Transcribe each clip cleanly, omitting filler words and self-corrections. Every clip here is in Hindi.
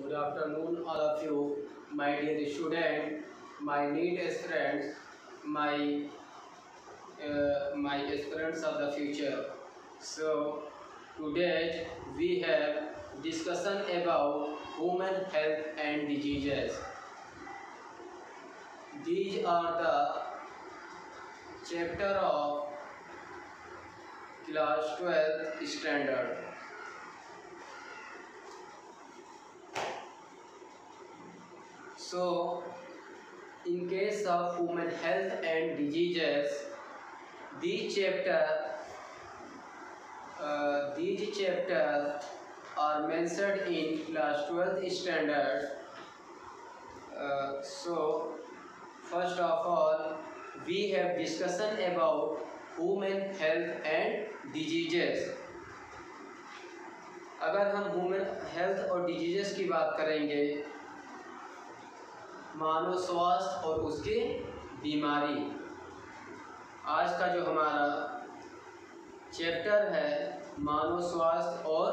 Good afternoon, all of you, my dear student, my need aspirants, my aspirants of the future. So today we have discussion about human health and diseases. These are the chapter of class 12th standard. So, in case of human health and diseases, these chapters are mentioned in class 12th standard. So, first of all, we have discussion about human health and diseases. अगर हम ह्यूमन हेल्थ और डिजीजेस की बात करेंगे, मानव स्वास्थ्य और उसकी बीमारी, आज का जो हमारा चैप्टर है मानव स्वास्थ्य और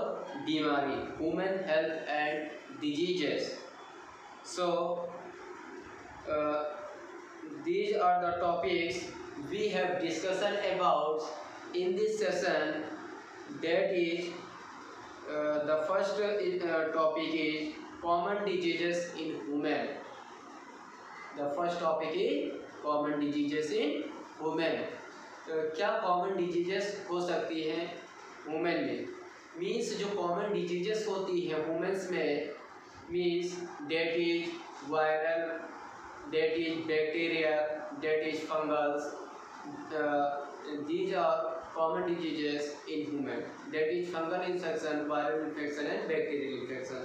बीमारी, human health and diseases. So these are the topics we have discussion about in this session. That is the first topic is common diseases in human. The first topic is common diseases in women. क्या कॉमन डिजीजेस हो सकती हैं वुमेन में? मीन्स जो कॉमन डिजीजेस होती हैं वुमेन्स में, means that is viral, that is bacterial, that is fungals. These are common diseases in human. That is fungal infection, viral infection and bacterial infection.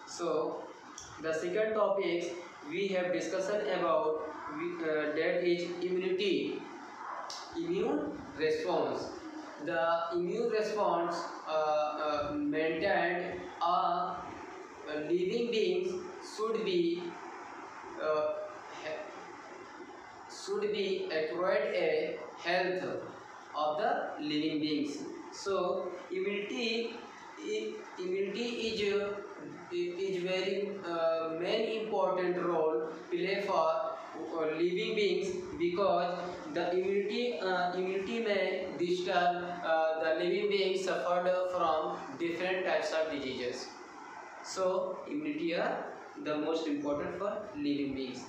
So the second topic we have discussion about that is immunity, immune response. The immune response maintained living beings should be accurate a health of the living beings. So immunity is very main important role play for living beings, because the immunity may disturb the living beings suffered from different types of diseases. So immunity are the most important for living beings.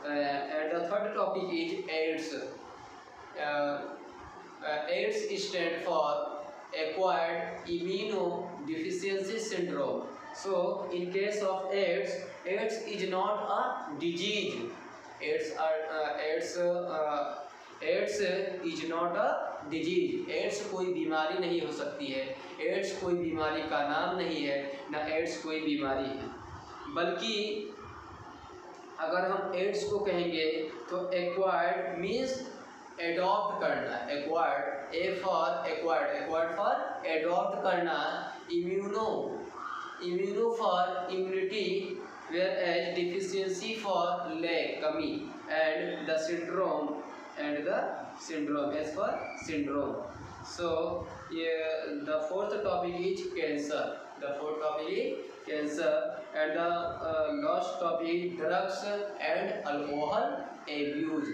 And the third topic is AIDS. AIDS stands for acquired immunodeficiency syndrome. So in case of AIDS is not a disease. AIDS is not a disease. AIDS कोई बीमारी नहीं हो सकती है. AIDS कोई बीमारी का नाम नहीं है, ना AIDS कोई बीमारी है. बल्कि अगर हम एड्स को कहेंगे तो एक्वायर्ड मीन्स एडॉप्ट करना, acquired, A for acquired, acquired for adopt करना, immuno for immunity, where as deficiency for lack, कमी, and the syndrome S for syndrome. So the fourth topic is cancer. Cancer. And the last topic drugs and alcohol abuse.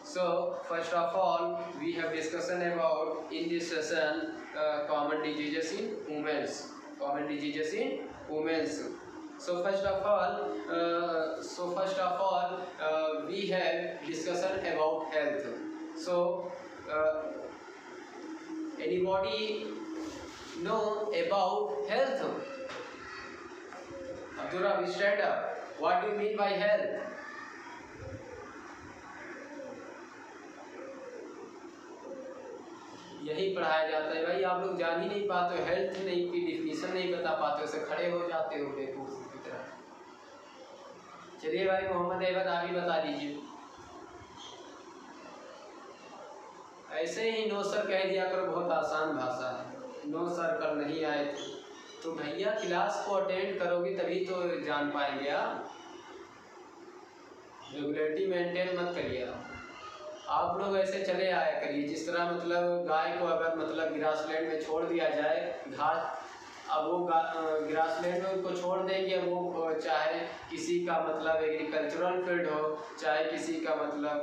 So first of all we have discussion about in this session common diseases in humans. So first of all we have discussion about health. So anybody know about health? Abdurrahman, stand up. What do you mean by health? यही पढ़ाया जाता है भाई. आप लोग जान ही नहीं पाते हो, हेल्थ नहीं की डिफिनीशन नहीं बता पाते हो, से खड़े हो जाते हो बेवकूफ की तरह. चलिए भाई मोहम्मद अहमद आप ही बता दीजिए. ऐसे ही नो सर कह दिया करो, बहुत आसान भाषा है. नो सर कल नहीं आए थे तो भैया क्लास को अटेंड करोगे तभी तो जान पाएंगे. आप रेगुलरिटी मेंटेन मत करिए. आप लोग ऐसे चले आया करिए जिस तरह मतलब गाय को अगर मतलब ग्रासलैंड में छोड़ दिया जाए, घास अब वो ग्रासलैंड में उनको छोड़ देंगे, वो चाहे किसी का मतलब एग्रीकल्चरल फील्ड हो, चाहे किसी का मतलब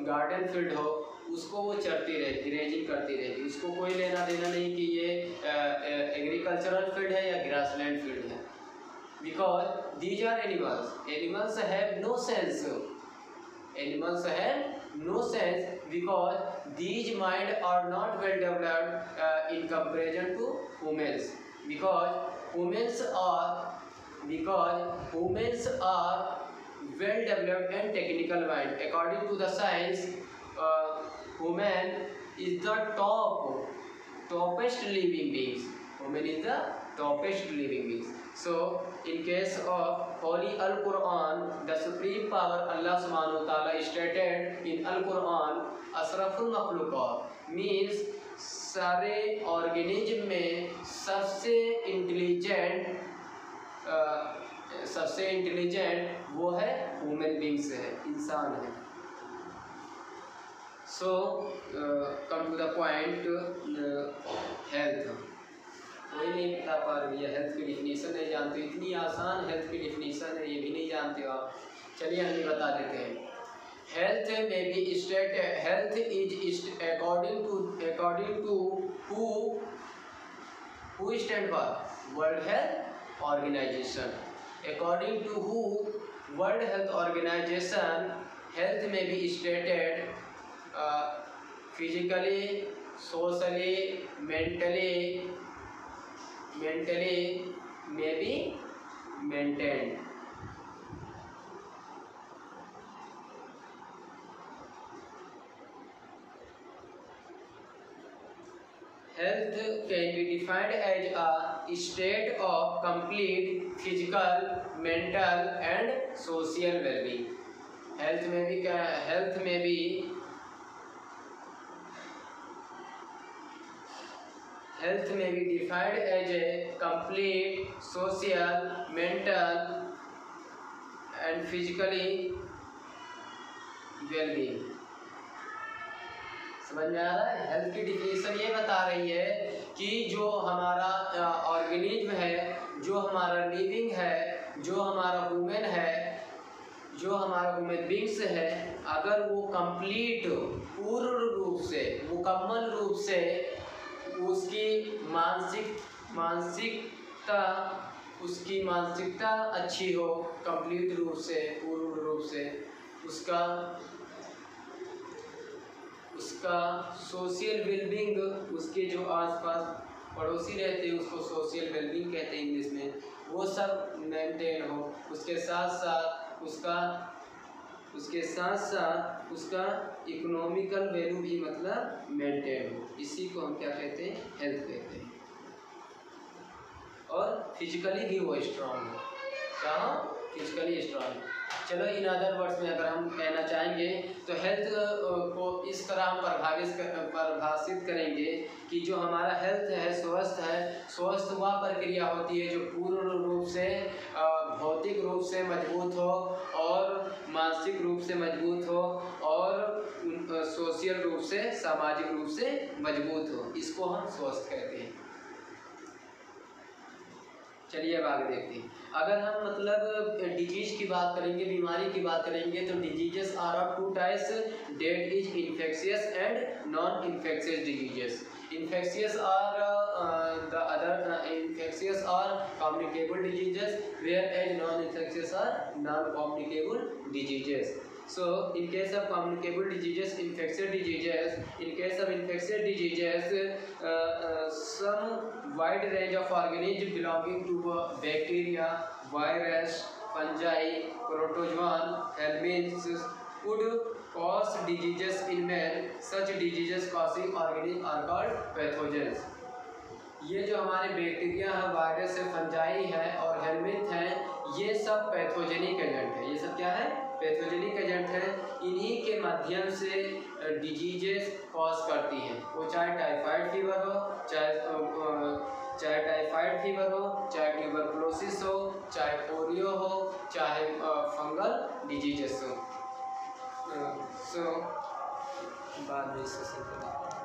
गार्डन फील्ड हो, उसको वो चरती रहेगी, रेजिंग करती रहेगी, उसको कोई लेना देना नहीं कि ये एग्रीकल्चरल फील्ड है या ग्रासलैंड फील्ड है। Because these are animals, animals have no sense, animals have no sense because these mind are not well developed in comparison to humans, because humans are well developed and technical mind. According to the science, human is the toppest living beings. Human is the toppest living beings. So in case of Holy Al-Quran, the supreme power Allah Subhanahu wa Taala stated in Al-Quran, Asraful Makhluqat means सारे ऑर्गेनिज्म में सबसे इंटेलिजेंट वो है ह्यूमन बींग्स है, इंसान है। So come to the point, health. कोई नहीं बता पा रही है, हेल्थ की डिफिनीशन नहीं जानते, इतनी आसान हेल्थ की डिफिनीशन है, ये भी नहीं जानते हो आप। चलिए हम ये बता देते हैं। Health may be state, health is according to हु stand for world health organization. According to हु world health organization, health may be stated physically, socially, mentally may be maintained. Health can be defined as a state of complete physical, mental and social well-being. Health may be defined as a complete social, mental and physically well-being. समझ में आ रहा है? हेल्थ की डिफिनीशन ये बता रही है कि जो हमारा ऑर्गेनिज्म है, जो हमारा लिविंग है, जो हमारा ह्यूमन है, जो हमारा ह्यूमन बींग्स है, अगर वो कंप्लीट, पूर्ण रूप से, मुकम्मल रूप से उसकी मानसिकता अच्छी हो, कंप्लीट रूप से, पूर्ण रूप से, उसका सोशल वेलबींग, उसके जो आसपास पड़ोसी रहते हैं उसको सोशल वेलबींग कहते हैं इंग्लिश में, वो सब मेंटेन हो, उसके साथ साथ उसका इकोनॉमिकल वैल्यू भी मतलब मेंटेन हो, इसी को हम क्या कहते हैं? हेल्थ कहते हैं। और फिजिकली भी वो स्ट्रांग हो, क्या हो? Physically strong. चलो इन अदर वर्ड्स में अगर हम कहना चाहेंगे तो हेल्थ को इस तरह हम परिभाषित करेंगे कि जो हमारा हेल्थ है, स्वस्थ वह प्रक्रिया होती है जो पूर्ण रूप से भौतिक रूप से मजबूत हो और मानसिक रूप से मजबूत हो और सोशल रूप से, सामाजिक रूप से मजबूत हो, इसको हम स्वस्थ कहते हैं। चलिए अब आगे देखते हैं। अगर हम मतलब डिजीज की बात करेंगे, बीमारी की बात करेंगे, तो diseases are of two types, that is infectious and non infectious diseases. Infectious are communicable diseases, whereas non-infectious are non-communicable diseases. So, in case of communicable diseases, infectious diseases, in case of infectious diseases, some wide range of organisms belonging to bacteria, virus, fungi, protozoan, helminths could cause diseases in man. Such diseases causing organisms are called pathogens. ये जो हमारे बैक्टीरिया है, वायरस है, फंजाई है और हेलमिंथ हैं, ये सब पैथोजेनिक एजेंट है। ये सब क्या है? पैथोजेनिक एजेंट है। इन्हीं के माध्यम से डिजीजेस कॉज करती हैं, वो चाहे टाइफाइड फीवर हो, चाहे टाइफाइड फीवर हो, चाहे ट्यूबरकुलोसिस हो, चाहे पोलियो हो, चाहे फंगल डिजीजेस हो। बाद में सेशन करेंगे।